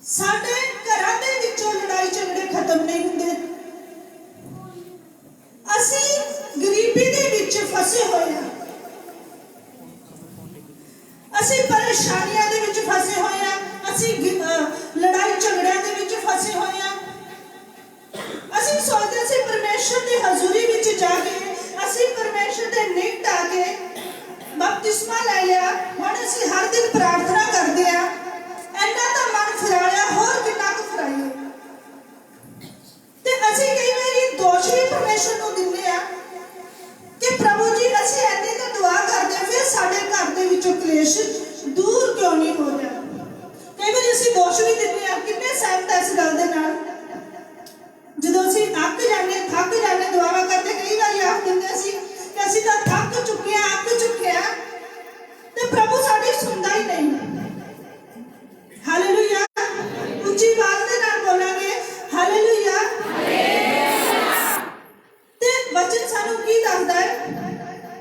ਸਾਡੇ ਘਰਾਂ ਦੇ ਵਿੱਚੋਂ ਲੜਾਈ ਝਗੜੇ ਖਤਮ ਨਹੀਂ ਹੁੰਦੇ। ਅਸੀਂ ਗਰੀਬੀ ਦੇ ਵਿੱਚ ਫਸੇ ਹੋਏ ਹਾਂ, ਅਸੀਂ ਪਰੇਸ਼ਾਨੀਆਂ ਦੇ ਵਿੱਚ ਫਸੇ ਹੋਏ ਹਾਂ, ਅਸੀਂ ਲੜਾਈ ਝਗੜਿਆਂ ਦੇ ਵਿੱਚ ਫਸੇ ਹੋਏ ਹਾਂ। ਅਸੀਂ ਸੋਚਦੇ ਸੀ परमेश्वर की हजूरी ਵਿੱਚ ਜਾ ਕੇ ਅਸੀਂ परमेश्वर ਦੇ ਨਿਕਟ ਆ ਕੇ ਬਪਤਿਸਮਾ ਲੈ ਲਿਆ, ਹੁਣ ਅਸੀਂ ਹਰ ਦਿਨ ਪ੍ਰਾਰਥਨਾ ਕਰਦੇ ਆ। ਇੰਨਾ ਤਾਂ ਮਨ ਫਿਰਾਇਆ, ਹੋਰ ਕਿੰਨਾ ਕੁ ਫਿਰਾਈਏ। ਤੇ ਅਸੀਂ ਕਈ ਵਾਰੀ ਦੋਸ਼ ਵੀ परमेश्वर ਨੂੰ ਦਿੰਦੇ ਆ ਕਿ ਪ੍ਰਭੂ ਜੀ ਅਸੀਂ ਇੰਨੀ ਤਾਂ ਦੁਆ ਕਰਦੇ ਆ, ਫਿਰ ਸਾਡੇ ਘਰ ਦੇ ਵਿੱਚੋਂ ਕਲੇਸ਼ ਦੂਰ ਕਿਉਂ ਨਹੀਂ ਹੋ ਰਿਹਾ। ਕਈ ਵਾਰੀ ਅਸੀਂ ਦੋਸ਼ ਵੀ ਦਿੰਦੇ ਆ। ਕਿੰਨੇ ਸਹਿਮਤ ਇਸ ਗੱਲ ਦੇ ਨਾਲ? ਜਦੋਂ ਅਸੀਂ ਥੱਕ ਜਾਂਦੇ ਦੁਆਵਾਂ ਕਰਦੇ, ਕਈ ਵਾਰੀ ਆਖ ਦਿੰਦੇ ਸੀ ਕਿ ਅਸੀਂ ਤਾਂ ਥੱਕ ਚੁੱਕੇ ਆ, ਅੱਕ ਚੁੱਕੇ ਆ, ਤੇ ਪ੍ਰਭੂ ਸਾਡੀ ਸੁਣਦਾ ਹੀ ਨਹੀਂ। ਹਾਲੇਲੂਇਆ। ਉੱਚੀ ਆਵਾਜ਼ ਦੇ ਨਾਲ ਬੋਲਾਂਗੇ ਹਾਲੇਲੂਇਆ। ਤੇ ਵਚਨ ਸਾਨੂੰ ਕੀ ਦੱਸਦਾ ਹੈ?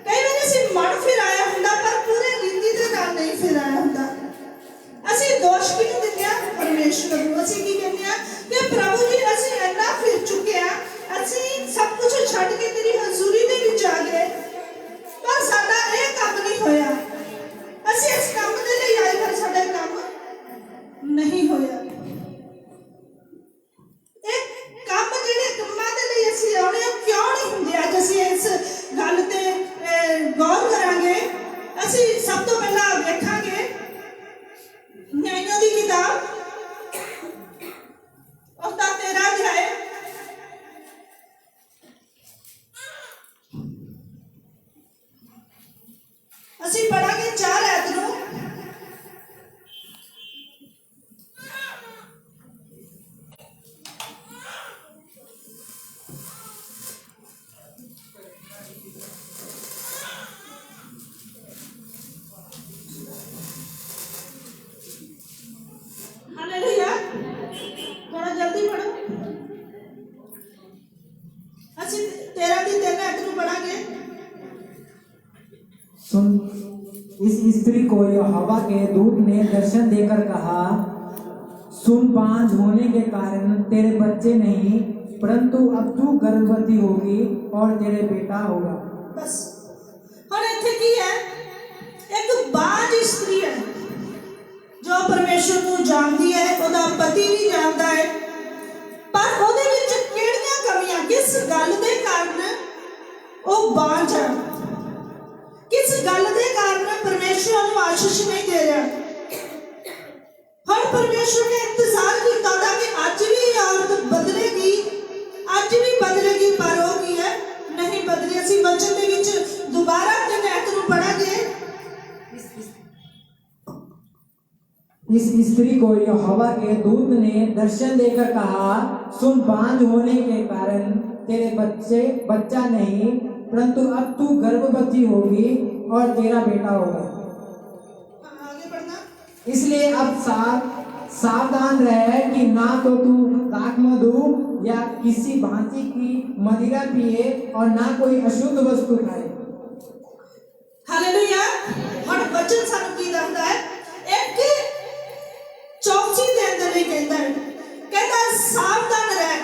ਕਈ ਵਾਰੀ ਅਸੀਂ ਮਨ ਫਿਰਾਇਆ ਹੁੰਦਾ, ਪਰ ਪੂਰੇ ਰੀਤੀ ਦੇ ਨਾਲ ਨਹੀਂ ਫਿਰਾਇਆ ਹੁੰਦਾ। ਅਸੀਂ ਦੋਸ਼ ਕਿਹਨੂੰ ਦਿੰਦੇ ਆ? ਪਰਮੇਸ਼ਵਰ ਨੂੰ। ਅਸੀਂ ਕੀ ਕਹਿੰਦੇ ਆ ਕਿ ਪ੍ਰਭੂ ਜੀ ਅਸੀਂ ਇੰਨਾ ਫਿਰ ਚੁੱਕੇ ਆ, ਅਸੀਂ ਸਭ ਕੁਝ ਛੱਡ ਕੇ ਤੇਰੀ ਹਜ਼ੂਰੀ ਦੇ ਵਿੱਚ ਆ ਗਏ, ਪਰ ਸਾਡਾ ਇਹ ਕੰਮ ਨਹੀਂ ਹੋਇਆ। ਅਸੀਂ ਇਸ ਕੰਮ ਦੇ ਲਈ ਆਏ, ਪਰ ਸਾਡਾ ਕੰਮ ਨਹੀਂ ਹੋਇਆ। ਇਹ ਕੰਮ ਜਿਹੜੇ ਕੰਮਾਂ ਦੇ ਲਈ ਅਸੀਂ ਆਉਣੇ ਆ, ਕਿਉਂ ਨਹੀਂ ਹੁੰਦੇ? ਅੱਜ ਅਸੀਂ ਇਸ ਗੱਲ ਤੇ ਗੌਰ ਕਰਾਂਗੇ। ਅਸੀਂ ਸਭ ਤੋਂ ਪਹਿਲਾਂ ਵੇਖਾਂਗੇ ਨਿਆਂਇਆਂ ਦੀ ਕਿਤਾਬ उसका 13 अध्याय ਅਸੀਂ ਪੜਾਂਗੇ 4 ਆਇਤ ਨੂੰ। हालेलुया। थोड़ा जल्दी पढ़ो। ਅਸੀਂ 13 ਦੀ 3 आयत ਨੂੰ पढ़ांगे। सुन, इस स्त्री को यहोवा के दूत ने दर्शन देकर कहा, सुन, बांझ होने के कारण तेरे बच्चे नहीं, परंतु अब तू गर्भवती होगी और तेरे बेटा होगा। बस ਹੁਣ ਇੱਥੇ ਕੀ ਹੈ? ਇੱਕ ਬਾਂਝ ਇਸਤਰੀ ਹੈ ਜੋ ਪਰਮੇਸ਼ਰ ਨੂੰ ਜਾਣਦੀ ਹੈ, ਉਹਦਾ ਪਤੀ ਵੀ ਜਾਣਦਾ ਹੈ, ਪਰ ਉਹਦੇ ਵਿੱਚ ਕਿਹੜੀਆਂ ਕਮੀਆਂ, ਕਿਸ ਗੱਲ ਦੇ ਕਾਰਨ ਉਹ ਬਾਂਝ ਹੈ, ਕਿਸ ਗੱਲ ਦੇ ਕਾਰਨ ਪਰਮੇਸ਼ਰ ਉਹਨੂੰ ਆਸ਼ੀਸ਼ ਨਹੀਂ ਦੇ ਰਿਹਾ। ਹੁਣ ਪਰਮੇਸ਼ਰ ਨੇ ਇੰਤਜ਼ਾਰ ਕੀਤਾ था कि ਅੱਜ ਵੀ ਔਰਤ ਬਦਲੇਗੀ, ਅੱਜ ਵੀ ਬਦਲੇਗੀ, ਪਰ ਉਹ ਕੀ ਹੈ? ਨਹੀਂ ਬਦਲੀ। ਅਸੀਂ ਵਚਨ ਦੇ ਵਿੱਚ ਦੁਬਾਰਾ ਤੇ ਆਇਤ ਨੂੰ ਪੜਾਂਗੇ। इस स्त्री को यहोवा के दूत ने दर्शन देकर कहा, सुन, बांझ होने के कारण तेरे बच्चा नहीं, परंतु अब तू गर्भवती होगी और तेरा बेटा होगा। आगे बढ़ना। इसलिए अब सावधान रह कि ना तो तू दाखमधु या किसी भांति की मदिरा पिए और ना कोई अशुद्ध वस्तु खाए। हालेलुया। ਹੁਣ ਵਚਨ ਸਾਨੂੰ ਕੀ ਦੱਸਦਾ ਹੈ? ਇੱਕ ਚੌਕਸੀ ਦੇ ਅੰਦਰ ਵੀ ਕਹਿੰਦਾ ਸਾਵਧਾਨ ਰਹਿ।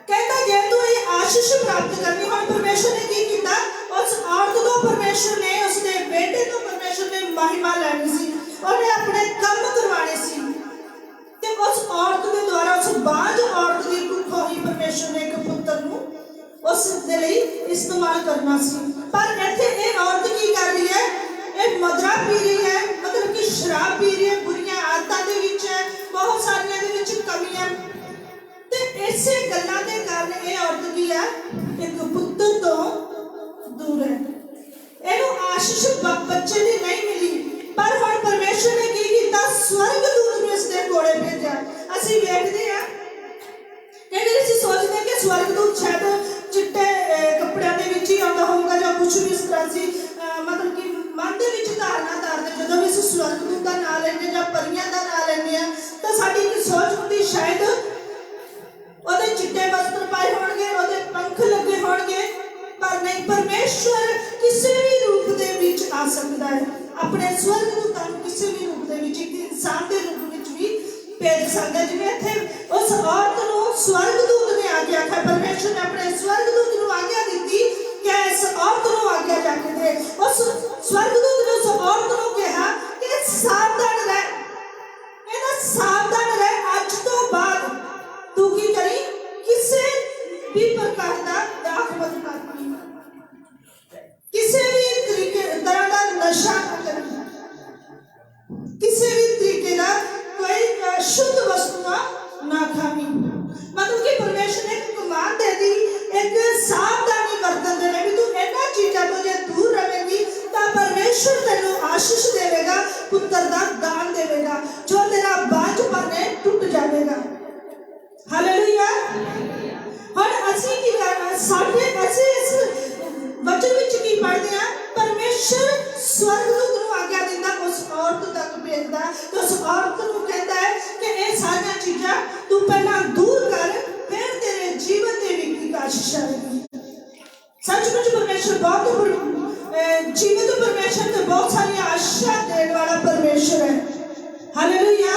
ਕਹਿੰਦਾ ਜੇ ਤੂੰ ਇਹ ਆਸ਼ੀਸ਼ ਪ੍ਰਾਪਤ ਕਰਨੀ। ਹੁਣ ਪਰਮੇਸ਼ਰ ਨੇ ਕੀ ਕੀਤਾ? ਉਸ ਔਰਤ ਤੋਂ ਪਰਮੇਸ਼ਰ ਨੇ, ਉਸਦੇ ਬੇਟੇ ਤੋਂ ਪਰਮੇਸ਼ਰ ਨੇ ਮਹਿਮਾ ਲੈਣੀ ਸੀ, ਉਹਨੇ ਆਪਣੇ ਕੰਮ ਕਰਵਾਣੇ ਸੀ, ਤੇ ਉਸ ਔਰਤ ਦੇ ਦੁਆਰਾ, ਉਸ ਬਾਂਝ ਔਰਤ ਦੀ ਕੁੱਖੋਂ ਹੀ ਪਰਮੇਸ਼ਰ ਨੇ ਇੱਕ ਪੁੱਤਰ ਨੂੰ ਉਸ ਦੇ ਲਈ ਇਸਤੇਮਾਲ ਕਰਨਾ ਸੀ। ਪਰ ਇੱਥੇ ਇਹ ਔਰਤ ਕੀ ਕਰ ਰਹੀ ਹੈ? ਇਹ ਮਦਰਾ ਪੀ ਰਹੀ ਹੈ, ਮਤਲਬ ਕਿ ਸ਼ਰਾਬ ਪੀ ਰਹੀ ਹੈ, ਬੁਰੀਆਂ ਆਦਤਾਂ ਦੇ ਵਿੱਚ ਹੈ, ਬਹੁਤ ਸਾਰੀਆਂ ਦੇ ਵਿੱਚ ਕਮੀਆਂ, ਤੇ ਇਸੇ ਗੱਲਾਂ ਦੇ ਕਾਰਨ ਇਹ ਔਰਤ ਕੀ ਹੈ? ਇੱਕ ਪੁੱਤਰ ਤੋਂ ਦੂਰ ਹੈ। ਇਹਨੂੰ ਆਸ਼ੀਸ਼ ਬੱਚੇ ਦੀ ਨਹੀਂ ਮਿਲੀ, ਪਰ ਹੁਣ ਪਰਮੇਸ਼ਰ ਨੇ ਕੀ ਕੀਤਾ? ਸਵਰਗਦੂਤ ਨੂੰ ਇਸ ਦੇ ਕੋਲੇ ਭੇਜਿਆ। ਅਸੀਂ ਵੇਖਦੇ ਹਾਂ ਕਿ ਅਸੀਂ ਸੋਚਦੇ ਕਿ ਸਵਰਗਦੂਤ ਸ਼ਾਇਦ ਚਿੱਟੇ ਕੱਪੜਿਆਂ ਦੇ ਵਿੱਚ ਹੀ ਆਉਂਦਾ ਹੋਊਗਾ ਜਾਂ ਕੁਛ ਵੀ ਇਸ ਤਰ੍ਹਾਂ ਸੀ, ਮਤਲਬ ਕਿ ਮਨ ਦੇ ਵਿੱਚ ਧਾਰਨਾ ਧਾਰਦੇ। ਜਦੋਂ ਵੀ ਅਸੀਂ ਸਵਰਗਦੂਤ ਦਾ ਨਾਂ ਲੈਂਦੇ ਜਾਂ ਪਰੀਆਂ ਦਾ ਨਾਂ ਲੈਂਦੇ ਆ, ਤਾਂ ਸਾਡੀ ਇੱਕ ਸੋਚ ਹੁੰਦੀ ਸ਼ਾਇਦ ਉਹਦੇ ਚਿੱਟੇ ਵਸਤਰ ਪਾਏ ਹੋਣਗੇ, ਉਹਦੇ ਪੰਖ ਲੱਗੇ ਹੋਣਗੇ, ਪਰ ਨਹੀਂ। ਪਰਮੇਸ਼ਵਰ ਕਿਸੇ ਵੀ ਰੂਪ ਦੇ ਵਿੱਚ ਆ ਸਕਦਾ ਹੈ। ਆਪਣੇ ਸਵਰਗਦੂਤਾਂ ਨੂੰ ਕਿਸੇ ਵੀ ਰੂਪ ਦੇ ਵਿੱਚ, ਇੱਕ ਇਨਸਾਨ ਦੇ ਰੂਪ ਵਿੱਚ ਵੀ भेज सकते हैं। जिवें इत्थे उस औरत नूं स्वर्गदूत ने आके आख्या, परमेश्वर ने अपने स्वर्गदूत नूं आज्ञा दी कि इस औरत नूं आज्ञा जाके दे। उस स्वर्गदूत ने उस औरत नूं कहा कि सावधान रह, कहना सावधान रह, अज तो बाद तू की करी, किसी भी प्रकार का दाख मत करनी, किसी भी तरीके तरह का नशा न करना, किसी भी तरीके का कोई शुद्ध वस्तुआ ना खानी। मतलब कि परमेश्वर ने एक कमांड दे दी, एक सावधानी बरतन देने भी, तू इन्हां चीज़ों तो जे दूर रहेगी तो परमेश्वर तेनू आशीष देवेगा, पुत्र का दान देवेगा, जो तेरा बांझपन है टूट जाएगा। हालेलुया। हुण असीं की साडे असीं इस वचन विच की पढ़दे हां, परमेश्वर स्वर्गदूत नूं आज्ञा दिंदा, उस औरत तक भेजदा, तो उस औरत नूं कहता है कि ये सारियां चीज़ां तू पहला दूर कर, फिर तेरे जीवन दे विच आशीष आएगी। सचमुच परमेश्वर बहुत जीवन तो परमेश्वर तो बहुत सारी आशीषां देने वाला परमेश्वर है। हालेलुया।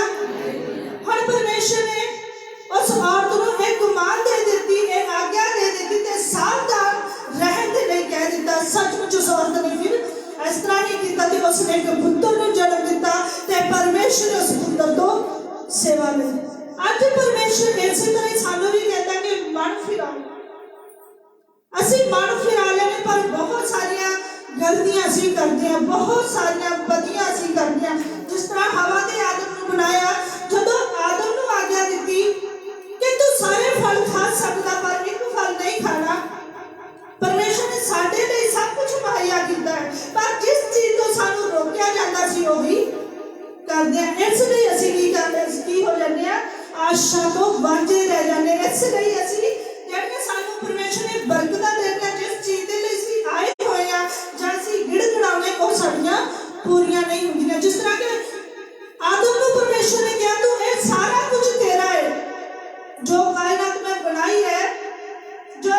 हुण परमेश्वर ने उस औरत नूं एक कमांड दे दी, एक आज्ञा दे दी ते सावधान रहने के लिए कह दिता। सचमुच उस औरत ने फिर इस तरह ही किया कि उसने एक पुत्र को जन्म दिता ते परमेश्वर ने उस पुत्र को सेवा ली। आज परमेश्वर इसी तरह सानू भी कहता कि मन फिराओ, असीं मन फिरा लेने, पर बहुत सारिया गलतियां असीं करते हैं, बहुत सारिया बदियां असीं करते हैं। जिस तरह हवा ने आदम को बनाया, जदों आदम को आज्ञा दी कि तू सारे फल खा सकता पर एक फल नहीं खाना, परमेश्वर ने साडे लिए सब कुछ मुहैया किया है, पर जिस चीज तो सानू रोकिया जाता सी वही करते हैं। इसलिए असीं की करते की हो जाते हैं, आशा तो वांझे रह जाते हैं। इसलिए असीं जिहड़ियां सानू परमेश्वर ने बरकतां देणियां, जिस चीज दे लई असीं आए होए आ जां असीं गिड़गिड़ाउने, वो साडीआं पूरीआं नहीं हुंदियां। जिस तरह कि आदम नूं परमेश्वर ने कहा तू ये सारा कुछ तेरा है, जो कायनात में बनाई है, जो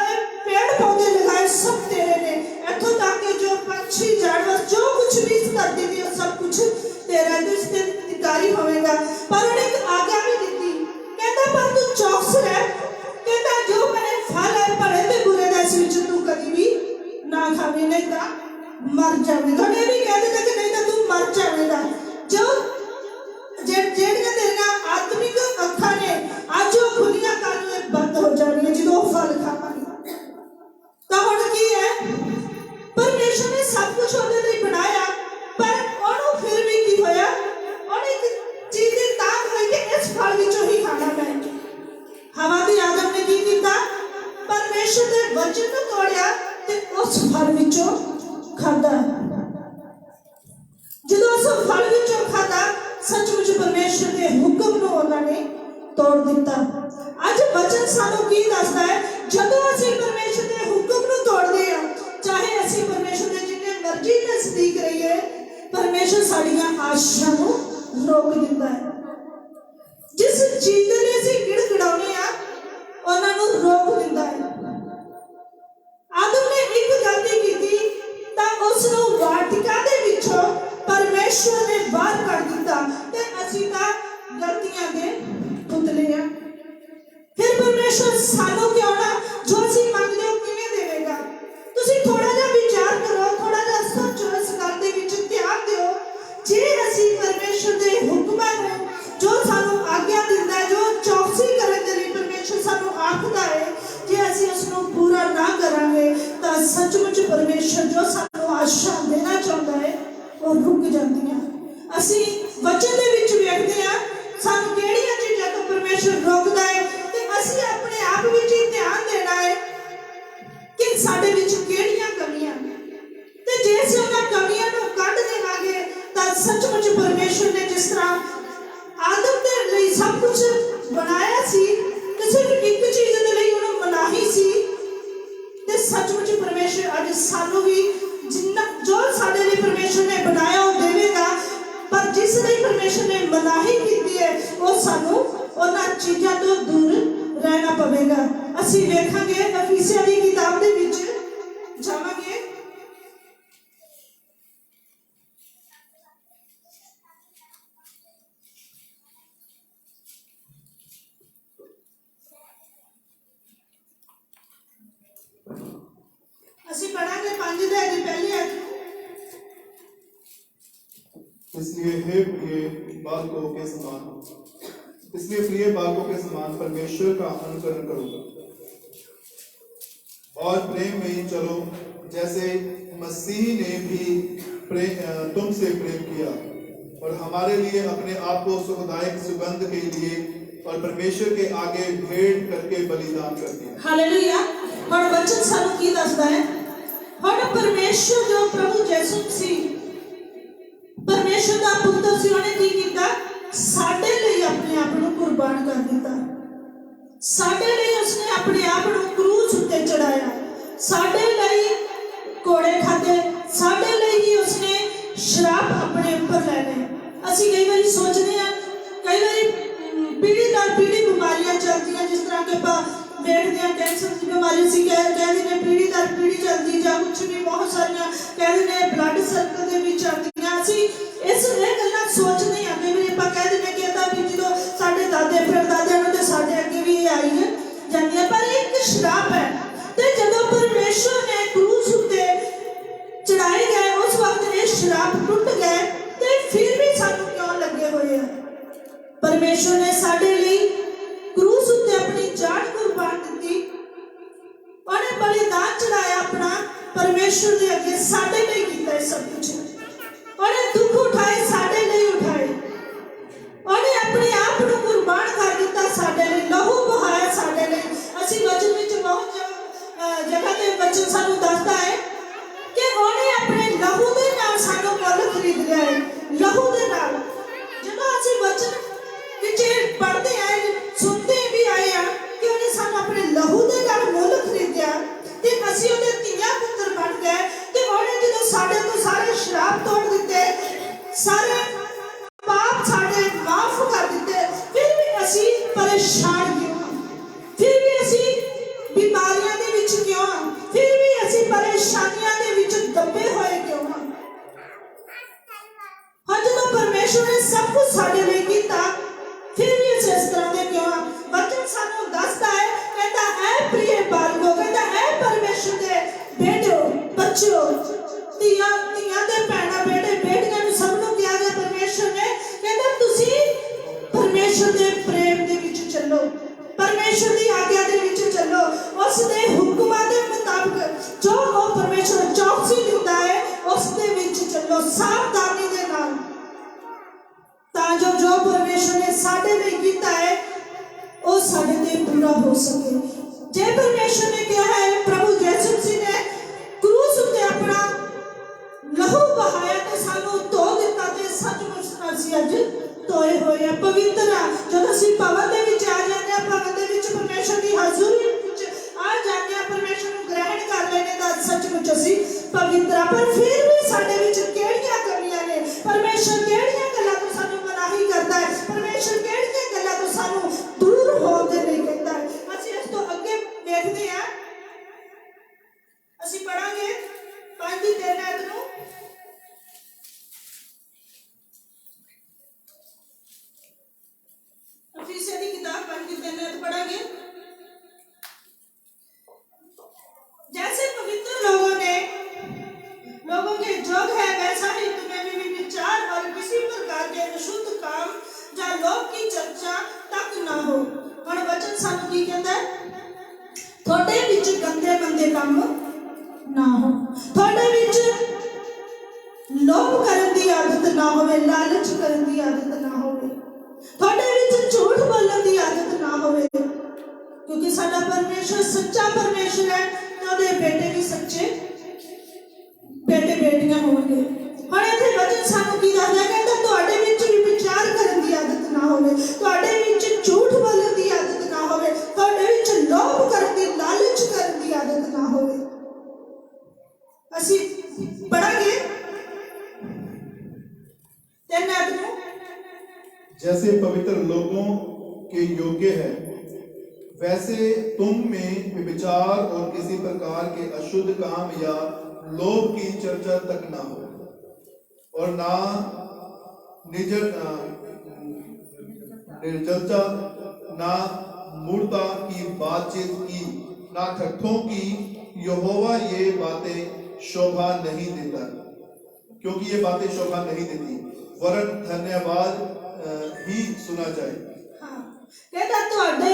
पेड़ पौधे लगाए सब तेरे ने, इत्थों तक कि जो पंछी जानवर जो कुछ भी इस धरती दी सब कुछ तेरा है, तू इसके अधिकारी होवेगा। पर उन्हें एक आज्ञा भी दी, कहता पर तू चौकस रह, कहता जो मैंने फल है भले ते बुरे दा इस विच तू कभी भी ना खावे, नहीं तो मर जावेगा। ये भी कह देता कि नहीं तो तू मर जावेगा। जो ਜਿਹੜੀਆਂ ਤੇਰੀਆਂ ਆਤਮਿਕ ਅੱਖਾਂ ਨੇ ਅੱਜ ਉਹ ਖੁੱਲੀਆਂ ਕਰਨ ਬੰਦ ਹੋ ਜਾਣੀਆਂ ਜਦੋਂ ਫਲ ਖਾਵਾਂਗੇ। ਤਾਂ ਹੁਣ ਕੀ ਹੈ, परमेश्वर ने सब कुछ ਉਹਦੇ ਲਈ ਬਣਾਇਆ, ਪਰ ਉਹਨੂੰ ਫਿਰ ਵੀ ਕੀ ਹੋਇਆ, ਉਹਨੇ ਇੱਕ ਚੀਜ਼ ਦੀ ਤਾਕ ਹੋਈ ਕਿ ਇਸ ਫਲ ਵਿੱਚੋਂ ਹੀ ਖਾਣਾ ਮੈਂ। ਹਵਾ ਦੀ ਆਦਮ ਨੇ ਕੀ ਕੀਤਾ, परमेश्वर ਦੇ ਵਚਨ ਨੂੰ ਤੋੜਿਆ ਤੇ ਉਸ ਫਲ ਵਿੱਚੋਂ ਖਾਧਾ। ਜਦੋਂ ਉਸ ਫਲ ਵਿੱਚੋਂ ਖਾਧਾ, सचमुच परमेश्वर के हुक्म नूं उन्होंने तोड़ दिता। अज वचन सानू की दसदा है, जदों असीं परमेश्वर के हुक्म नूं तोड़दे आ, चाहे असीं परमेश्वर के जिन्ने मर्जी नजदीक रहिए, परमेश्वर साडीआं आशां नूं रोक दिंदा है। जिस चीज दे लई असीं गिड़गिड़ाउने आ, उन्हां नूं रोक दिंदा है। आदम ने एक गलती कीती तां उस नूं वाटिका दे विचों परमेश्वर ने बाहर कर दिता ते असीं तां गलतियां दे पुतले आ। फिर परमेश्वर सानू क्यों ना जो असीं मंगदे हो किवें देवेगा। तुसीं थोड़ा जिहा विचार करो, थोड़ा जिहा सोचो, इस गल दे विच ध्यान दिओ। जे असीं परमेश्वर दे हुक्मां नूं जो सानू आग्या दिंदा है, जो चौकसी करन दे लई परमेश्वर सानू आखदा है, जे असीं उस नूं पूरा ना करांगे तां सचमुच परमेश्वर जो सानू आशा देना चाहुंदा है वो रुक जाती है। असीं वचन दे विच वेखदे आ सानू किहड़ियां चीज़ां तो परमेश्वर रोकदा है, ते असीं अपने आप विच ही ध्यान देना है कि साडे विच किहड़ियां कमियां ने, ते जे असीं उन्हां कमियां नूं कढ देवांगे तां सचमुच परमेश्वर ने जिस तरह आदम दे लई सब कुछ बनाया सी ते सिर्फ एक चीज़ दे लई उहनूं मनाही सी, ते सचमुच परमेश्वर अज सानू भी जिन्ना जो साडे लिए परमेश्वर ने बनाया वो देवेगा, पर जिस लिए परमेश्वर ने मनाही की है वो सानू उन्हां चीज़ां तो दूर रहना पवेगा। असीं वेखांगे इफिसियां दी किताब दे विच जावांगे, इसलिए प्रिय बालकों के समान परमेश्वर का अनुकरण करो और प्रेम में चलो, जैसे मसीह ने भी तुमसे प्रेम किया और हमारे लिए अपने आप को सुखदायक सुगंध के लिए और परमेश्वर के आगे भेंट करके बलिदान कर दिया। हालेलुया। और वचन सानू की दसदा है, और परमेश्वर जो प्रभु यीशु सी, परमेश्वर का पुत्र सी, उन्हें की कीता, साडे लिए अपने आप को कुर्बान कर दिता। साडे लिए उसने अपने आप को क्रूस उत्ते चढ़ाया, साडे लिए कोड़े खाते, साडे लिए ही उसने श्राप अपने ऊपर ले ले। असि कई बार सोचते हैं, कई बार पीढ़ी दर पीढ़ी बीमारियां चलती हैं, जिस तरह के पेट दियां कैंसर की बीमारी सी कह देने पीढ़ी दर पीढ़ी चलती, या कुछ भी बहुत सारियां कह देने ब्लड सर्कल दे विच चलदियां। असि इस गल्लां सोचदे हां कि ਆਪਾਂ कह देने कि ਇਹਦਾ ਵੀ ਜਦੋਂ ਸਾਡੇ ਦਾਦੇ ਪੜਦਾਦਿਆਂ ਨੂੰ ਤੇ ਸਾਡੇ ਅੱਗੇ ਵੀ ਇਹ ਆਈ ਹੈ ਜਾਂਦੀਆਂ, ਪਰ ਇੱਕ ਸ਼ਰਾਪ ਹੈ। ਤੇ ਜਦੋਂ ਪਰਮੇਸ਼ਰ ਨੇ ਕ੍ਰੂਸ ਉੱਤੇ ਚੜਾਏ ਗਏ, ਉਸ ਵਕਤ ਇਹ ਸ਼ਰਾਪ ਟੁੱਟ ਗਏ, ਤੇ ਫਿਰ ਵੀ ਸਾਨੂੰ ਕਿਉਂ ਲੱਗੇ ਹੋਏ ਆ? परमेश्वर ने साडे लिए क्रूस उत्ते अपनी जान कुर्बान दी, उन्हें बलिदान चढ़ाया अपना, परमेश्वर के अगे साडे लिए कीता है सब कुछ। उन्हें दुख उठाए, साडे लिए उठाए, उन्हें अपने आप को कुर्बान कर दिता साडे लिए, लहू बहाया साडे लिए। असी वचन विच बहुत जगह ते वचन सानू दसदा है कि उन्हें अपने लहू दे नाल सानू मुल खरीद लिया है, लहू दे नाल। जदों असी वचन पढ़ते आए, सुनते भी आए हैं कि उन्हें सानू अपने लहू दे नाल मुल खरीदिया, ते असीं उहदे धीआं पुत्तर बन गए। ते उन्हें जदों साडे तो सारे श्राप तोड़ दिते, सारे पाप साडे माफ कर दिते, फिर भी असीं परेशान क्यों? फिर भी असीं बीमारियां दे विच क्यों? फिर भी असीं परेशानियां दे विच दबे होए क्यों? हाँ, जदों परमेश्वर ने सब कुछ साडे लिए कीता, फिर भी इस तरह के क्यों? वचन सानू दसदा है, कहता है प्रिय बालकों, कहता है परमेश्वर दे बेटो बच्चों, धीआं दे भैणां बेटे बेटियां नूं सब नूं कहा गया परमेश्वर ने, कहता तुसीं परमेश्वर दे प्रेम दे विच चलो, परमेश्वर दी आज्ञा दे विच चलो, उस दे हुक्मां दे मुताबिक जो वो परमेश्वर चौकसी दिंदा है उस दे विच चलो, सावधानी दे नाल, ताजो जो परमेश्वर ने साडे लिए कीता है वो साडे ते पूरा हो सके। जे परमेश्वर ने कहा है, प्रभु यीशु मसीह ने क्रूस उत्ते अपना लहू बहाया ते सानू धो दिता, ते सचमुच असीं अज धोए होए आ, पवित्र आ। जदों असीं भवन दे विच आ जांदे आ, भवन दे विच परमेश्वर दी हाज़ुरी विच आ जांदे आ, परमेश्वर नूं ग्रहण कर लैने दा सचमुच असीं पवित्र आ। पर फिर भी साडे विच किहड़ियां कमियां ने? परमेश्वर किहड़ियां गल्लां तो सानू मनाही करदा है, परमेश्वर किहड़ियां गल्लां तो सानू दूर होण दे लई कहंदा है। असीं इस तो अगे देखदे आ, असीं पढ़ांगे 5 ਦੀ 3 आयत नूं। अफीसियों की किताब 5 की 3 आयत पढ़ांगे। जैसे पवित्र लोगों के जोग है, वैसा ही तुम्हें भी विचार और किसी प्रकार के अशुद्ध काम या लोक की चर्चा तक ना हो। और वचन सानू की कहता है, थोड़े विच गंदे मंदे काम ना हो, थोड़े विच लोभ करन दी आदत ना होवे, लालच करन दी आदत ना होवे, थोड़े विच झूठ बोलण दी आदत ना होवे, क्योंकि साडा परमेश्वर सच्चा परमेश्वर है, तो दे बेटे भी सच्चे बेटे बेटियां होंगे। हुण इत्थे वचन सानू की दसदा है, कहंदा तुहाडे विच भी विचार करन दी आदत ना होवे, तुहाडे विच झूठ बोलण दी आदत ना होवे, तुहाडे विच लोभ करन दी, लालच करन दी आदत ना होवे। असीं पढ़ांगे 3 आयत नूं। जैसे पवित्र लोगों के योग्य है, वैसे तुम में विचार और किसी प्रकार के अशुद्ध काम या लोभ की चर्चा तक ना हो, और ना निर्जलता, ना मूर्ता की बातचीत की, ना ठट्ठों की। यहोवा ये बातें शोभा नहीं देता, क्योंकि ये बातें शोभा नहीं देती। वरन धन्यवाद ही सुना जाए। हाँ, कहता ਤੁਹਾਡੇ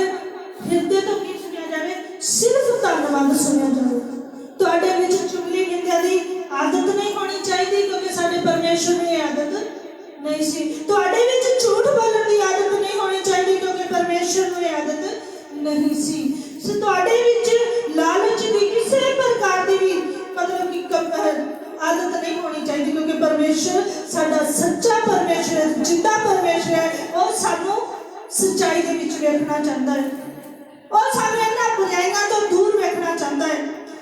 ਹਿਰਦੇ ਤੋਂ ਕੀ ਸੁਣਿਆ ਜਾਵੇ? ਸਿਰਫ ਧੰਨਵਾਦ ਸੁਣਿਆ ਜਾਵੇ। ਤੁਹਾਡੇ ਵਿੱਚ ਚੁਗਲੀ ਨਿੰਦਿਆ ਦੀ ਆਦਤ ਨਹੀਂ ਹੋਣੀ ਚਾਹੀਦੀ, ਕਿਉਂਕਿ ਸਾਡੇ ਪਰਮੇਸ਼ਰ ਨੂੰ ਇਹ ਆਦਤ ਨਹੀਂ ਸੀ। ਤੁਹਾਡੇ ਵਿੱਚ ਝੂਠ ਬੋਲਣ ਦੀ ਆਦਤ ਨਹੀਂ ਹੋਣੀ ਚਾਹੀਦੀ, ਕਿਉਂਕਿ ਪਰਮੇਸ਼ਰ ਨੂੰ ਇਹ ਆਦਤ ਨਹੀਂ ਸੀ। ਸੋ ਤੁਹਾਡੇ ਵਿੱਚ ਲਾਲਚ ਦੀ ਕਿਸੇ ਪ੍ਰਕਾਰ ਦੀ ਵੀ ਮਤਲਬ ਕਿ ਆਦਤ ਨਹੀਂ ਹੋਣੀ ਚਾਹੀਦੀ, ਕਿਉਂਕਿ ਪਰਮੇਸ਼ਰ ਸਾਡਾ ਸੱਚਾ ਪਰਮੇਸ਼ਰ ਹੈ, ਜਿੰਦਾ ਪਰਮੇਸ਼ਰ ਹੈ। ਉਹ ਸਾਨੂੰ ਸੱਚਾਈ ਦੇ ਵਿੱਚ ਵੇਖਣਾ ਚਾਹੁੰਦਾ ਹੈ। ਉਹ ਸਾਨੂੰ ਇਹਨਾਂ ਬੁਰਾਈਆਂ ਤੋਂ ਦੂਰ ਵੇਖਣਾ ਚਾਹੁੰਦਾ ਹੈ।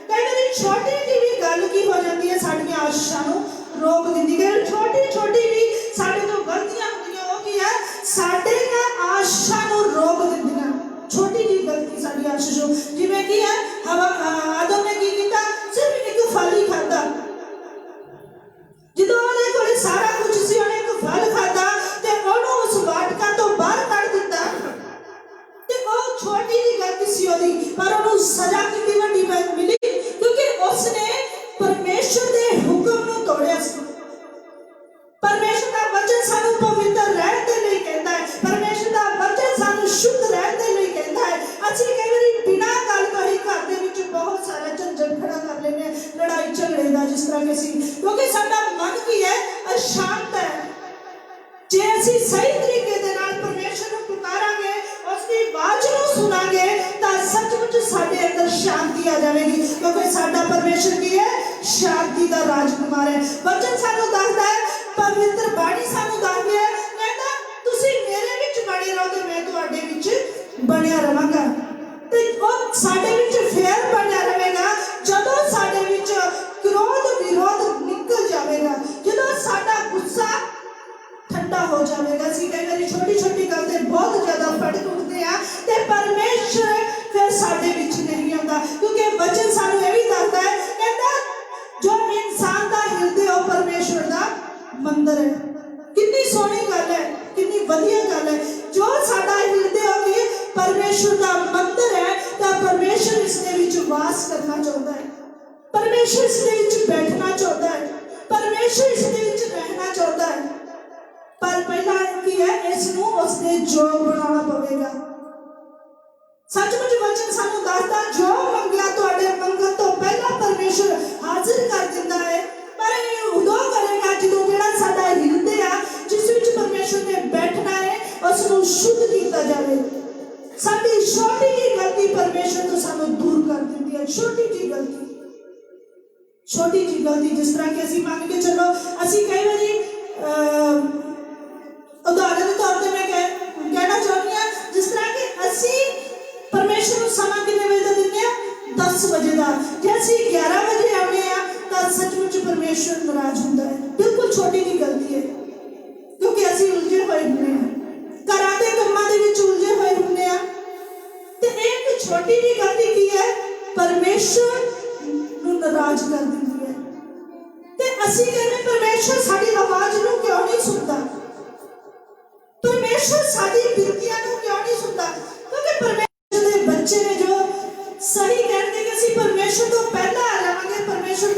ਕਈ ਵਾਰੀ ਛੋਟੀ ਜਿਹੀ ਵੀ ਗੱਲ ਕੀ ਹੋ ਜਾਂਦੀ ਹੈ, ਸਾਡੀਆਂ ਆਸ਼ੀਸ਼ਾਂ ਨੂੰ ਰੋਕ ਦਿੰਦੀ ਹੈ। ਛੋਟੀ ਛੋਟੀ ਵੀ ਸਾਡੇ ਤੋਂ ਗਲਤੀਆਂ ਹੁੰਦੀਆਂ, ਉਹ ਕੀ ਹੈ? ਸਾਡੀਆਂ ਆਸ਼ੀਸ਼ਾਂ ਨੂੰ ਰੋਕ ਦਿੰਦੀਆਂ। ਛੋਟੀ ਜਿਹੀ ਗਲਤੀ ਸਾਡੀ ਆਸ਼ੀਸ਼ ਨੂੰ, ਜਿਵੇਂ ਕੀ ਹੈ ਆਦਮ ਨੇ ਕੀ ਕੀਤਾ? ਸਿਰਫ ਇੱਕ ਫਲ ਹੀ ਖਾਧਾ। ਜਦੋਂ ਉਹਦੇ ਕੋਲ ਸਾਰਾ ਕੁਝ ਸੀ, ਉਹਨੇ ਇੱਕ ਫਲ ਖਾਧਾ ਤੇ ਉਹਨੂੰ ਉਸ ਵਾਟਕਾ ਤੋਂ ਬਾਹਰ ਕੱਢ ਦਿੱਤਾ। ਤੇ ਉਹ ਛੋਟੀ ਜਿਹੀ ਗਲਤੀ ਸੀ ਉਹਦੀ, ਪਰ ਉਹਨੂੰ ਸਜ਼ਾ ਕਿੰਨੀ ਵੱਡੀ ਮਿਲੀ, ਕਿਉਂਕਿ ਉਸਨੇ ਪਰਮੇਸ਼ਰ ਦੇ ਹੁਕਮ ਨੂੰ ਤੋੜਿਆ ਸੀ। ਪਰਮੇਸ਼ਰ ਦਾ ਵਚਨ ਸਾਨੂੰ ਪਵਿੱਤਰ ਰਹਿਣ ਦੇ ਲਈ ਕਹਿੰਦਾ ਹੈ। ਪਰਮੇਸ਼ਰ ਦਾ ਵਚਨ ਸਾਨੂੰ ਸ਼ੁੱਧ ਰਹਿਣ ਦੇ ਲਈ ਕਹਿੰਦਾ ਹੈ। ਅਸੀਂ ਕਈ ਵਾਰੀ ਬਿਨਾਂ ਗੱਲ ਤੋਂ ਹੀ ਘਰ ਦੇ ਵਿੱਚ ਬਹੁਤ ਸਾਰਾ ਝੰਜਟ ਖੜਾ ਕਰ ਲੈਂਦੇ ਹਾਂ, ਲੜਾਈ ਝਗੜੇ ਦਾ, ਜਿਸ ਤਰ੍ਹਾਂ ਕਿ ਅਸੀਂ, ਕਿਉਂਕਿ ਸਾਡਾ ਮਨ ਕੀ ਹੈ? ਅਸ਼ਾਂਤ ਹੈ। ਜੇ ਅਸੀਂ ਸਹੀ ਤਰੀਕੇ ਦੇ ਨਾਲ ਪਰਮੇਸ਼ਰ ਨੂੰ ਪੁਕਾਰਾਂਗੇ, ਉਸਦੀ ਆਵਾਜ਼ ਨੂੰ ਸੁਣਾਂਗੇ, ਤਾਂ ਸੱਚਮੁੱਚ ਸਾਡੇ ਅੰਦਰ ਸ਼ਾਂਤੀ ਆ ਜਾਵੇਗੀ, ਕਿਉਂਕਿ ਸਾਡਾ ਪਰਮੇਸ਼ਰ ਕੀ ਹੈ? ਸ਼ਾਂਤੀ ਦਾ ਰਾਜਕੁਮਾਰ ਹੈ। ਵਚਨ ਸਾਨੂੰ ਦੱਸਦਾ ਹੈ, ਪਵਿੱਤਰ ਬਾਣੀ ਸਾਨੂੰ ਦੱਸਦੀ ਹੈ, ਕਹਿੰਦਾ ਤੁਸੀਂ ਮੇਰੇ ਵਿੱਚ ਬਣੇ ਰਹੋ ਤੇ ਮੈਂ ਤੁਹਾਡੇ ਵਿੱਚ ਬਣਿਆ ਰਵਾਂਗਾ। ਤੇ ਉਹ ਸਾਡੇ ਵਿੱਚ ਫੇਰ ਬਣਿਆ ਰਹੇਗਾ ਜਦੋਂ ਸਾਡੇ ਵਿੱਚ ਕ੍ਰੋਧ ਵਿਰੋਧ ਨਿਕਲ ਜਾਵੇਗਾ, ਜਦੋਂ ਸਾਡਾ ਗੁੱਸਾ ਠੰਡਾ ਹੋ ਜਾਵੇਗਾ। ਅਸੀਂ ਕਈ ਵਾਰੀ ਛੋਟੀ ਛੋਟੀ ਗੱਲ ਤੇ ਬਹੁਤ ਜ਼ਿਆਦਾ ਭੜਕ ਉੱਠਦੇ ਆ ਤੇ ਪਰਮੇਸ਼ਰ ਫਿਰ ਸਾਡੇ ਵਿੱਚ ਨਹੀਂ ਆਉਂਦਾ, ਕਿਉਂਕਿ ਵਚਨ ਸਾਨੂੰ ਇਹ ਵੀ ਦੱਸਦਾ ਹੈ, ਕਹਿੰਦਾ ਜੋ ਇਨਸਾਨ ਦਾ ਹਿਰਦੇ ਉਹ ਪਰਮੇਸ਼ਰ ਦਾ ਮੰਦਰ ਹੈ। ਕਿੰਨੀ ਸੋਹਣੀ ਗੱਲ ਹੈ, ਕਿੰਨੀ ਵਧੀਆ ਗੱਲ ਹੈ। ਜੋ ਸਾਡਾ ਹਿਰਦੇ ਉਹ ਕੀ ਪਰਮੇਸ਼ਰ ਦਾ ਮੰਦਰ ਹੈ, ਤਾਂ ਪਰਮੇਸ਼ਰ ਇਸ ਦੇ ਵਿੱਚ ਵਾਸ ਕਰਨਾ ਚਾਹੁੰਦਾ ਹੈ। ਪਰਮੇਸ਼ਰ ਇਸ ਦੇ ਵਿੱਚ ਬੈਠਣਾ ਚਾਹੁੰਦਾ ਹੈ। ਪਰਮੇਸ਼ਰ ਇਸ ਦੇ ਵਿੱਚ ਰਹਿਣਾ ਚਾਹੁੰਦਾ ਹੈ। ਪਰ ਪਹਿਲਾਂ ਕੀ ਹੈ? ਇਸ ਨੂੰ ਉਸਦੇ ਯੋਗ ਬਣਾਉਣਾ ਪਵੇਗਾ। ਸੱਚਮੁੱਚ ਵਚਨ ਸਾਨੂੰ ਦੱਸਦਾ, ਜੋ ਮੰਗਿਆ ਤੁਹਾਡੇ ਮੰਗਣ ਤੋਂ ਪਹਿਲਾਂ ਪਰਮੇਸ਼ਰ ਹਾਜ਼ਰ ਕਰ ਦਿੰਦਾ ਹੈ। ਪਰ ਇਹ ਉਦੋਂ ਕਰੇਗਾ ਜਦੋਂ ਜਿਹੜਾ ਸਾਡਾ ਹਿਰਦੇ ਆ, ਜਿਸ ਵਿੱਚ ਪਰਮੇਸ਼ਰ ਨੇ ਬੈਠਣਾ ਹੈ, ਉਸ ਨੂੰ ਸ਼ੁੱਧ ਕੀਤਾ ਜਾਵੇ। ਸਾਡੀ ਛੋਟੀ ਜਿਹੀ ਗਲਤੀ ਪਰਮੇਸ਼ਰ ਤੋਂ ਸਾਨੂੰ ਦੂਰ ਕਰ ਦਿੰਦੀ ਹੈ। ਛੋਟੀ ਜਿਹੀ ਗਲਤੀ, ਛੋਟੀ ਜਿਹੀ ਗਲਤੀ, ਜਿਸ ਤਰ੍ਹਾਂ ਕਿ ਅਸੀਂ ਮੰਨ ਕੇ ਚੱਲੋ, ਅਸੀਂ ਕਈ ਵਾਰੀ ਉਦਾਹਰਨ ਦੇ ਤੌਰ ਤੇ ਮੈਂ ਕਹਿਣਾ ਚਾਹੁੰਦੀ ਹਾਂ, ਜਿਸ ਤਰ੍ਹਾਂ ਕਿ ਅਸੀਂ ਪਰਮੇਸ਼ਰ ਨੂੰ ਸਮਾਂ ਕਿੰਨੇ ਵਜੇ ਦਾ ਦਿੰਦੇ ਹਾਂ? 10 ਵਜੇ ਦਾ। ਜੇ ਅਸੀਂ 11 ਵਜੇ ਆਉਂਦੇ ਹਾਂ ਤਾਂ ਸੱਚਮੁੱਚ ਪਰਮੇਸ਼ਰ ਨਾਰਾਜ਼ ਹੁੰਦਾ ਹੈ। ਬਿਲਕੁਲ ਛੋਟੀ ਜਿਹੀ ਗਲਤੀ ਹੈ, ਕਿਉਂਕਿ ਅਸੀਂ ਉਲਝੇ ਹੋਏ ਹੁੰਦੇ ਹਾਂ, ਘਰਾਂ ਦੇ ਕੰਮਾਂ ਦੇ ਵਿੱਚ ਉਲਝੇ ਹੋਏ ਹੁੰਦੇ ਹਾਂ। ਤੇ ਇੱਕ ਛੋਟੀ ਜਿਹੀ ਗਲਤੀ ਕੀ ਹੈ? ਪਰਮੇਸ਼ਰ ਨੂੰ ਨਾਰਾਜ਼ ਕਰ ਦਿੰਦੀ ਹੈ। ਤੇ ਅਸੀਂ ਕਹਿੰਦੇ ਪਰਮੇਸ਼ਰ ਸਾਡੀ ਆਵਾਜ਼ ਨੂੰ ਕਿਉਂ ਨਹੀਂ ਸੁਣਦਾ? ਪਰਮੇਸ਼ਰ ਸਾਡੀ ਬਿਰਤੀਆਂ ਨੂੰ ਕਿਉਂ ਨਹੀਂ ਸੁਣਦਾ? ਕਿਉਂਕਿ ਪਰਮੇਸ਼ਰ ਦੇ ਬੱਚੇ ਨੇ ਜੋ ਸਹੀ ਕਹਿੰਦੇ ਕਿ ਅਸੀਂ ਪਰਮੇਸ਼ਰ ਤੋਂ ਪਹਿਲਾਂ ਆ ਜਾਵਾਂਗੇ, ਪਰਮੇਸ਼ਰ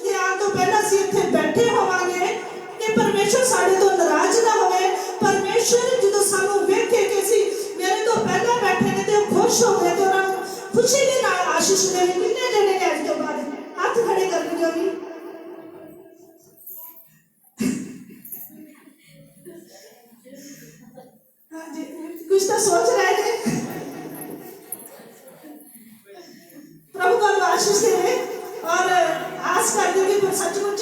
ਦੇ ਆਉਣ ਤੋਂ ਪਹਿਲਾਂ ਅਸੀਂ ਇੱਥੇ ਬੈਠੇ ਹੋਵਾਂਗੇ, ਕਿ ਪਰਮੇਸ਼ਰ ਸਾਡੇ ਤੋਂ ਨਾਰਾਜ਼ ਨਾ ਹੋਵੇ। ਪਰਮੇਸ਼ਰ ਜਦੋਂ ਸਾਨੂੰ ਵੇਖੇ ਕਿ ਅਸੀਂ ਮੇਰੇ ਤੋਂ ਪਹਿਲਾਂ ਬੈਠੇ ਨੇ ਤੇ ਉਹ ਖੁਸ਼ ਹੋ ਗਏ, ਤੇ ਉਹਨਾਂ ਨੂੰ ਖੁਸ਼ੀ ਦੇ ਨਾਲ ਆਸ਼ੀਸ਼ ਦੇਵੇ। ਕਿੰਨੇ ਜਣੇ ਨੇ ਅੱਜ ਤੋਂ ਬਾਅਦ ਹੱਥ ਖੜੇ ਕਰਨਗੇ? ਵੀ हाँ जी, कुछ तो सोच रहे थे। प्रभु का आशीष देवे और आस करते कि सचमुच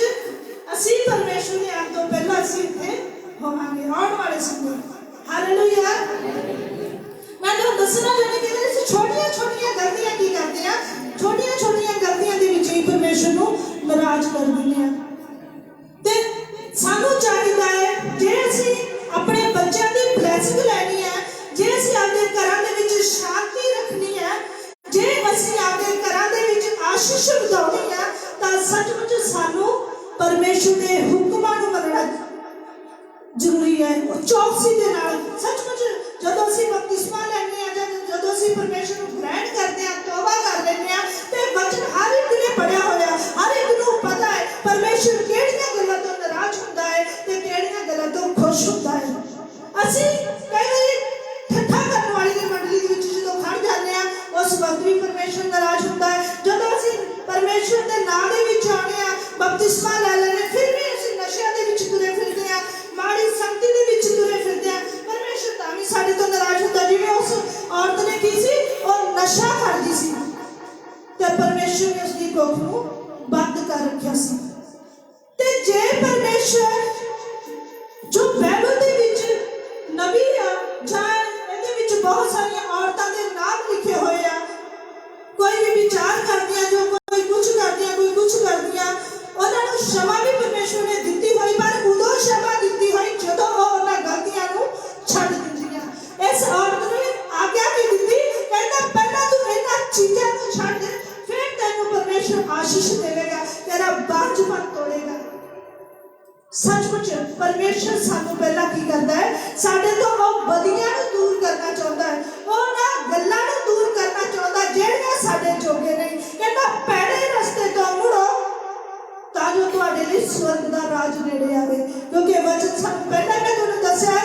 ਅਸੀਂ ਪਰਮੇਸ਼ਰ ਦੇ ਆਉਣ ਤੋਂ ਪਹਿਲਾਂ ਅਸੀਂ ਇੱਥੇ ਹੋਵਾਂਗੇ ਆਉਣ ਵਾਲੇ ਸਮੇਂ। ਹਾਲੇਲੂਇਆ। ਮੈਂ ਤੁਹਾਨੂੰ ਦੱਸਣਾ ਚਾਹੁੰਦੀ ਕਿ ਅਸੀਂ ਛੋਟੀਆਂ ਛੋਟੀਆਂ ਗਲਤੀਆਂ ਕੀ ਕਰਦੇ ਆ, ਛੋਟੀਆਂ ਛੋਟੀਆਂ ਗਲਤੀਆਂ ਦੇ ਵਿੱਚ ਹੀ ਪਰਮੇਸ਼ਰ ਨੂੰ ਨਾਰਾਜ਼ ਕਰ ਦਿੰਦੇ ਆ। ਤੇ ਸਾਨੂੰ ਚਾਹੀਦਾ ਹੈ, ਜੇ ਅਸੀਂ ਆਪਣੇ ਬੱਚਿਆਂ ਦੀ ਬਲੈਸਿੰਗ ਲੈਣੀ ਹੈ, ਜੇ ਅਸੀਂ ਆਪਣੇ ਘਰਾਂ ਦੇ ਵਿੱਚ ਸ਼ਾਂਤੀ ਰੱਖਣੀ ਹੈ, ਜੇ ਅਸੀਂ ਆਪਣੇ ਘਰਾਂ ਦੇ ਵਿੱਚ ਆਸ਼ੀਸ਼ ਵਧਾਉਣੀ ਹੈ, ਤਾਂ ਸੱਚਮੁੱਚ ਸਾਨੂੰ ਪਰਮੇਸ਼ਰ ਦੇ ਹੁਕਮਾਂ ਨੂੰ ਮੰਨਣਾ ਜ਼ਰੂਰੀ ਹੈ। ਚੌਕਸੀ ਦੇ ਨਾਲ ਸੱਚਮੁੱਚ ਜਦੋਂ ਅਸੀਂ ਬਪਤਿਸਮਾ ਲੈਂਦੇ ਹਾਂ ਜਾਂ ਜਦੋਂ ਅਸੀਂ ਪਰਮੇਸ਼ਰ ਨੂੰ ਗ੍ਰਹਿਣ ਕਰਦੇ ਹਾਂ, ਤੋਬਾ ਕਰ ਲੈਂਦੇ ਹਾਂ, ਤੇ ਵਚਨ ਹਰ ਇੱਕ ਨੇ ਪੜਿਆ ਹੋਇਆ, ਹਰ ਇੱਕ ਨੂੰ ਪਤਾ ਹੈ ਪਰਮੇਸ਼ਰ ਕਿਹੜੀਆਂ ਗੱਲਾਂ ਤੋਂ ਨਾਰਾਜ਼ ਹੁੰਦਾ ਹੈ ਤੇ ਜੋਸ਼ ਹੁੰਦਾ ਹੈ। ਅਸੀਂ ਕਈ ਵਾਰੀ ਠੱਠਾ ਕਰਨ ਵਾਲੀ ਦੀ ਮੰਡਲੀ ਦੇ ਵਿੱਚ ਜਦੋਂ ਖੜ ਜਾਂਦੇ ਆ ਉਸ ਵਕਤ ਵੀ ਪਰਮੇਸ਼ਰ ਨਾਰਾਜ਼ ਹੁੰਦਾ ਹੈ। ਜਦੋਂ ਅਸੀਂ ਪਰਮੇਸ਼ਰ ਦੇ ਨਾਮ ਦੇ ਵਿੱਚ ਆਉਂਦੇ ਆ, ਬਪਤਿਸਮਾ ਲੈ ਲੈਂਦੇ, ਫਿਰ ਵੀ ਅਸੀਂ ਨਸ਼ਿਆਂ ਦੇ ਵਿੱਚ ਤੁਰੇ ਫਿਰਦੇ ਆ, ਮਾੜੀ ਸੰਗਤੀ ਦੇ ਵਿੱਚ ਤੁਰੇ ਫਿਰਦੇ ਆ, ਪਰਮੇਸ਼ਰ ਤਾਂ ਵੀ ਸਾਡੇ ਤੋਂ ਨਾਰਾਜ਼ ਹੁੰਦਾ। ਜਿਵੇਂ ਉਸ ਔਰਤ ਨੇ ਕੀ ਸੀ, ਉਹ ਨਸ਼ਾ ਕਰਦੀ ਸੀ ਤੇ ਪਰਮੇਸ਼ਰ ਨੇ ਉਸਦੀ ਕੋਖ ਨੂੰ ਬੰਦ ਕਰ ਰੱਖਿਆ ਸੀ। ਤੇ ਜੇ ਪਰਮੇਸ਼ਰ ਜੋ ਬਾਈਬਲ ਦੇ ਵਿੱਚ ਨਬੀ ਆ ਜਾਂ ਇਹਦੇ ਵਿੱਚ ਬਹੁਤ ਸਾਰੀਆਂ ਔਰਤਾਂ ਦੇ ਨਾਮ ਲਿਖੇ ਹੋਏ ਆ, ਕੋਈ ਵੀ ਵਿਚਾਰ ਕਰਦੀਆਂ, ਜੋ ਕੋਈ ਕੁਝ ਕਰਦੀਆਂ, ਕੋਈ ਕੁਝ ਕਰਦੀਆਂ, ਉਹਨਾਂ ਨੂੰ ਸ਼ਮਾ ਵੀ ਪਰਮੇਸ਼ਰ ਨੇ ਦਿੱਤੀ ਹੋਈ, ਪਰ ਉਦੋਂ ਸ਼ਮਾ ਦਿੱਤੀ ਹੋਈ ਜਦੋਂ ਉਹ ਉਹਨਾਂ ਗਲਤੀਆਂ ਨੂੰ ਛੱਡ ਦਿੰਦੀਆਂ। ਇਸ ਔਰਤ ਨੂੰ ਆਗਿਆ ਕੀ ਦਿੱਤੀ, ਕਹਿੰਦਾ ਪਹਿਲਾਂ ਤੂੰ ਇਹਨਾਂ ਚੀਜ਼ਾਂ ਨੂੰ ਛੱਡ ਦੇ, ਫਿਰ ਤੈਨੂੰ ਪਰਮੇਸ਼ਰ ਆਸ਼ੀਸ਼ ਦੇਵੇਗਾ, ਤੇਰਾ ਬਾਂਝਪਨ ਤੋੜੇਗਾ। ਸੱਚਮੁੱਚ ਪਰਮੇਸ਼ਰ ਸਾਨੂੰ ਪਹਿਲਾਂ ਕੀ ਕਰਦਾ ਹੈ, ਸਾਡੇ ਤੋਂ ਉਹ ਬਦੀਆਂ ਨੂੰ ਦੂਰ ਕਰਨਾ ਚਾਹੁੰਦਾ ਹੈ, ਉਹਨਾਂ ਗੱਲਾਂ ਨੂੰ ਦੂਰ ਕਰਨਾ ਚਾਹੁੰਦਾ ਜਿਹੜੀਆਂ ਸਾਡੇ ਜੋਗੇ ਨਹੀਂ। ਕਹਿੰਦਾ ਭੈੜੇ ਰਸਤੇ ਤੋਂ ਮੁੜੋ ਤਾਂ ਜੋ ਤੁਹਾਡੇ ਲਈ ਸਵਰਗ ਦਾ ਰਾਜ ਨੇੜੇ ਆਵੇ। ਕਿਉਂਕਿ ਵਚਨ ਸਾਨੂੰ ਪਹਿਲਾਂ ਮੈਂ ਤੁਹਾਨੂੰ ਦੱਸਿਆ,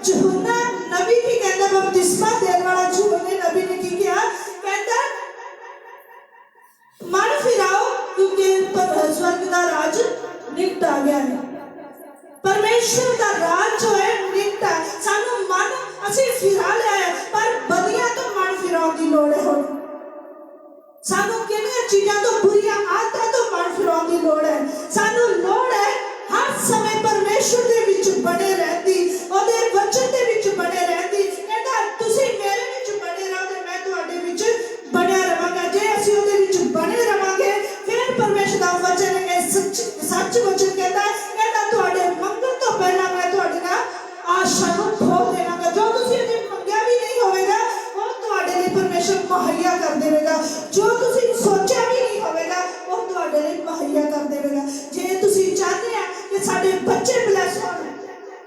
ਯਹੂਨਾ ਨਬੀ ਕੀ ਕਹਿੰਦਾ, ਬਪਤਿਸਮਾ ਦੇਣ ਵਾਲਾ ਯਹੂਨਾ ਨਬੀ ਨੇ ਕੀ ਕਿਹਾ, ਕਹਿੰਦਾ ਮਨ ਫਿਰਾਓ ਕਿਉਂਕਿ ਸਵਰਗ ਦਾ ਰਾਜ ਨਿਕਟ ਆ ਗਿਆ ਹੈ। ਪਰਮੇਸ਼ਰ ਦਾ ਰਾਜ ਜੋ ਹੈ ਨਿਕਟ ਹੈ। ਸਾਨੂੰ ਮਨ ਅਸੀਂ ਫਿਰਾ ਲਿਆ ਹੈ, ਪਰ ਬਦੀਆਂ ਤੋਂ ਮਨ ਫਿਰਾਉਣ ਦੀ ਲੋੜ ਹੈ। ਹੁਣ ਸਾਨੂੰ ਕਿਹੜੀਆਂ ਚੀਜ਼ਾਂ ਤੋਂ, ਬੁਰੀਆਂ ਆਦਤਾਂ ਤੋਂ ਮਨ ਫਿਰਾਉਣ ਦੀ ਲੋੜ ਹੈ। ਸਾਨੂੰ ਲੋੜ ਹੈ ਹਰ ਸਮੇਂ ਪਰਮੇਸ਼ਰ ਦੇ ਵਿੱਚ ਬਣੇ ਰਹਿਣ ਦੀ, ਉਹਦੇ ਵਚਨ ਦੇ ਵਿੱਚ ਬਣੇ ਰਹਿਣ ਦੀ। ਕਹਿੰਦਾ ਤੁਸੀਂ ਮੇਰੇ ਵਿੱਚ ਬਣੇ ਰਹੋ ਤੇ ਮੈਂ ਤੁਹਾਡੇ ਵਿੱਚ ਬਣਿਆ ਰਵਾਂਗਾ। ਜੇ ਅਸੀਂ ਉਹਦੇ ਵਿੱਚ ਬਣੇ ਰਵਾਂਗੇ, ਫਿਰ ਪਰਮੇਸ਼ਰ ਦਾ ਵਚਨ ਇਹ ਸੱਚ ਵਚਨ ਕਹਿੰਦਾ ਤੁਹਾਡੇ ਮੰਗਣ ਤੋਂ ਪਹਿਲਾਂ ਮੈਂ ਤੁਹਾਡੇ ਨਾਲ ਆਸ਼ਾ ਨੂੰ ਖੋਲ ਦੇਵਾਂਗਾ। ਜੋ ਤੁਸੀਂ ਅਜੇ ਮੰਗਿਆ ਵੀ ਨਹੀਂ ਹੋਵੇਗਾ, ਉਹ ਤੁਹਾਡੇ ਲਈ ਪਰਮੇਸ਼ਰ ਮੁਹੱਈਆ ਕਰ ਦੇਵੇਗਾ। ਜੋ ਤੁਸੀਂ ਸੋਚਿਆ ਵੀ ਨਹੀਂ ਹੋਵੇਗਾ, ਉਹ ਤੁਹਾਡੇ ਲਈ ਮੁਹੱਈਆ ਕਰ ਦੇਵੇਗਾ। ਜੇ ਤੁਸੀਂ ਚਾਹਦੇ ਆ ਕਿ ਸਾਡੇ ਬੱਚੇ ਬਲੈਸ ਹੋਣ,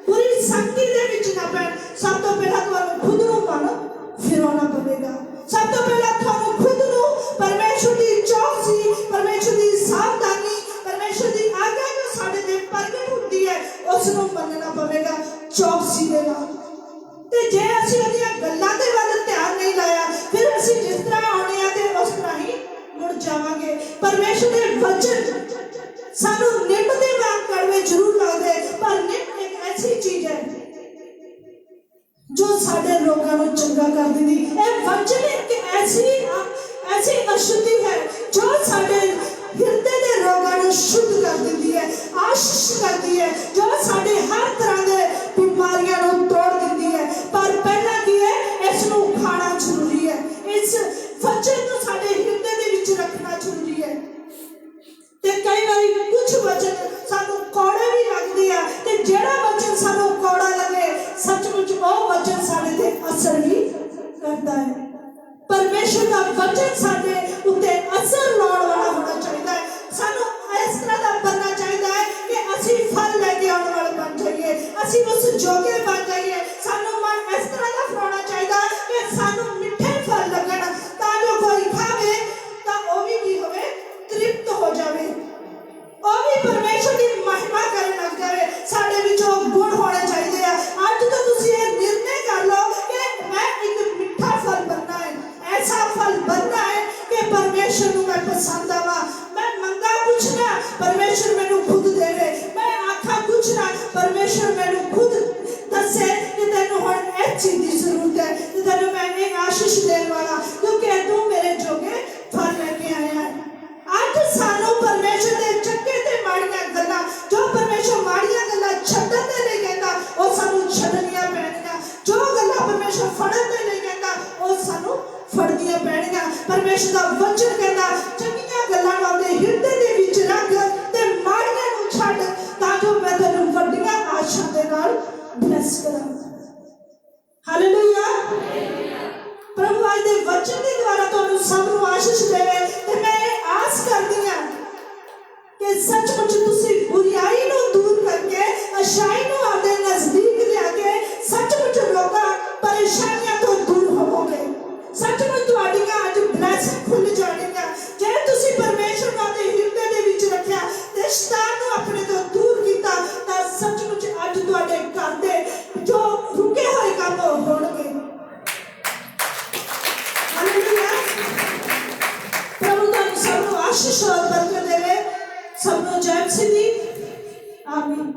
ਬੁਰੀ ਸੰਗਤੀ ਦੇ ਵਿੱਚ ਨਾ ਪੈਣ, ਸਭ ਤੋਂ ਪਹਿਲਾਂ ਤੁਹਾਨੂੰ ਖੁਦ ਨੂੰ ਮਨ ਫਿਰਾਉਣਾ ਪਵੇਗਾ। ਸਭ ਤੋਂ ਪਹਿਲਾਂ ਤੁਹਾਨੂੰ ਖੁਦ ਨੂੰ ਪਰਮੇਸ਼ਰ ਦੀ ਚੌਕਸੀ, ਪਰਮੇਸ਼ਰ ਦੀ ਸਾਵਧਾਨੀ, ਪਰਮੇਸ਼ਰ ਦੀ ਆਗਿਆ ਜੋ ਸਾਡੇ ਤੇ ਪ੍ਰਗਟ ਹੁੰਦੀ ਹੈ, ਉਸ ਨੂੰ ਮੰਨਣਾ ਪਵੇਗਾ ਚੌਕਸੀ ਦੇ ਨਾਲ। ਤੇ ਜੇ ਅਸੀਂ ਉਹਦੀਆਂ ਗੱਲਾਂ ਦੇ ਵੱਲ ਧਿਆਨ ਨਹੀਂ ਲਾਇਆ, ਫਿਰ ਅਸੀਂ ਜਿਸ ਤਰ੍ਹਾਂ ਆਉਣੇ ਆ ਤੇ ਉਸ ਤਰ੍ਹਾਂ ਹੀ ਮੁੜ ਜਾਵਾਂਗੇ। ਪਰਮੇਸ਼ਰ ਦੇ ਵਚਨ ਸਾਨੂੰ ਨਿੰਮ ਦੇ ਵਾਂਗ ਕੜਵੇ ਜ਼ਰੂਰ ਲੱਗਦੇ, ਪਰ ਨਿੰਮ ਇੱਕ ਐਸੀ ਚੀਜ਼ ਹੈ ਜੋ ਸਾਡੇ ਰੋਗਾਂ ਨੂੰ ਚੰਗਾ ਕਰ ਦਿੰਦੀ। ਇਹ ਵਚਨ ਇੱਕ ਐਸੀ ਅਸ਼ੁੱਧੀ ਹੈ ਜੋ ਸਾਡੇ ਹਿਰਦੇ ਦੇ ਰੋਗਾਂ ਨੂੰ ਸ਼ੁੱਧ ਕਰ ਦਿੰਦੀ ਹੈ, ਆਸ਼ੀਸ਼ ਕਰਦੀ ਹੈ, ਜੋ ਸਾਡੇ ਹਰ ਤਰ੍ਹਾਂ ਦੇ ਬਿਮਾਰੀਆਂ ਨੂੰ ਤੋੜ ਦਿੰਦੀ ਹੈ। ਪਰ ਪਹਿਲਾਂ ਕੀ ਹੈ, ਇਸ ਨੂੰ ਖਾਣਾ ਜ਼ਰੂਰੀ ਹੈ, ਇਸ ਵਚਨ ਨੂੰ ਸਾਡੇ ਹਿਰਦੇ ਦੇ ਵਿੱਚ ਰੱਖਣਾ ਜ਼ਰੂਰੀ ਹੈ। ਤੇ ਕਈ ਵਾਰੀ ਕੁਝ ਵਚਨ ਸਾਨੂੰ ਕੌੜੇ ਵੀ ਲੱਗਦੇ ਆ, ਤੇ ਜਿਹੜਾ ਵਚਨ ਸਾਨੂੰ ਕੌੜਾ ਲੱਗੇ, ਸੱਚਮੁੱਚ ਉਹ ਵਚਨ ਸਾਡੇ ਤੇ ਅਸਰ ਵੀ ਕਰਦਾ ਹੈ। ਪਰਮੇਸ਼ਰ ਦਾ ਵਚਨ ਸਾਡੇ ਉੱਤੇ ਅਸਰ ਲਾਉਣ ਵਾਲਾ ਹੋਣਾ ਚਾਹੀਦਾ ਹੈ। ਸਾਨੂੰ ਇਸ ਤਰ੍ਹਾਂ ਦਾ ਬਣਨਾ ਚਾਹੀਦਾ ਹੈ ਕਿ ਅਸੀਂ ਫਲ ਲੈ ਕੇ ਆਉਣ ਵਾਲੇ ਬਣ ਜਾਈਏ, ਅਸੀਂ ਉਸ ਜੋਗੇ ਬਣ ਜਾਈਏ। ਸਾਨੂੰ ਮਨ ਇਸ ਤਰ੍ਹਾਂ ਦਾ ਫਰਾਉਣਾ ਚਾਹੀਦਾ ਕਿ ਸਾਨੂੰ ਮਿੱਠੇ ਫਲ ਲੱਗਣ, ਤਾਂ ਜੋ ਕੋਈ ਖਾਵੇ ਤਾਂ ਉਹ ਵੀ ਕੀ ਹੋਵੇ, ਤ੍ਰਿਪਤ ਹੋ ਜਾਵੇ, ਉਹ ਵੀ ਪਰਮੇਸ਼ਰ ਦੀ ਮਹਿਮਾ ਕਰਨ ਲੱਗ ਜਾਵੇ। ਸਾਡੇ ਵਿੱਚ ਉਹ ਗੁਣ ਹੋਣੇ ਚਾਹੀਦੇ ਆ। ਅੱਜ ਤੋਂ ਤੁਸੀਂ ਇਹ ਨਿਰਣੇ ਕਰ ਲਓ ਕਿ ਮੈਂ ਇੱਕ ਮਿੱਠਾ ਫਲ ਬਣਨਾ ਹੈ, ਐਸਾ ਫਲ ਬਣਨਾ ਹੈ ਕਿ ਪਰਮੇਸ਼ਰ ਨੂੰ ਮੈਂ ਪਸੰਦ ਆਵਾਂ। ਮੈਂ ਮੰਗਾ ਕੁਛ ਨਾ, ਪਰਮੇਸ਼ਰ ਮੈਨੂੰ ਖੁਦ ਦੇਵੇ। ਮੈਂ ਆਖਾਂ ਕੁਛ ਨਾ, ਪਰਮੇਸ਼ਰ ਮੈਨੂੰ ਖੁਦ ਦੱਸੇ ਕਿ ਤੈਨੂੰ ਹੁਣ ਇਹ ਚੀਜ਼ आशीष और बरकत देवे। सबनो जय मसीह दी। आमीन।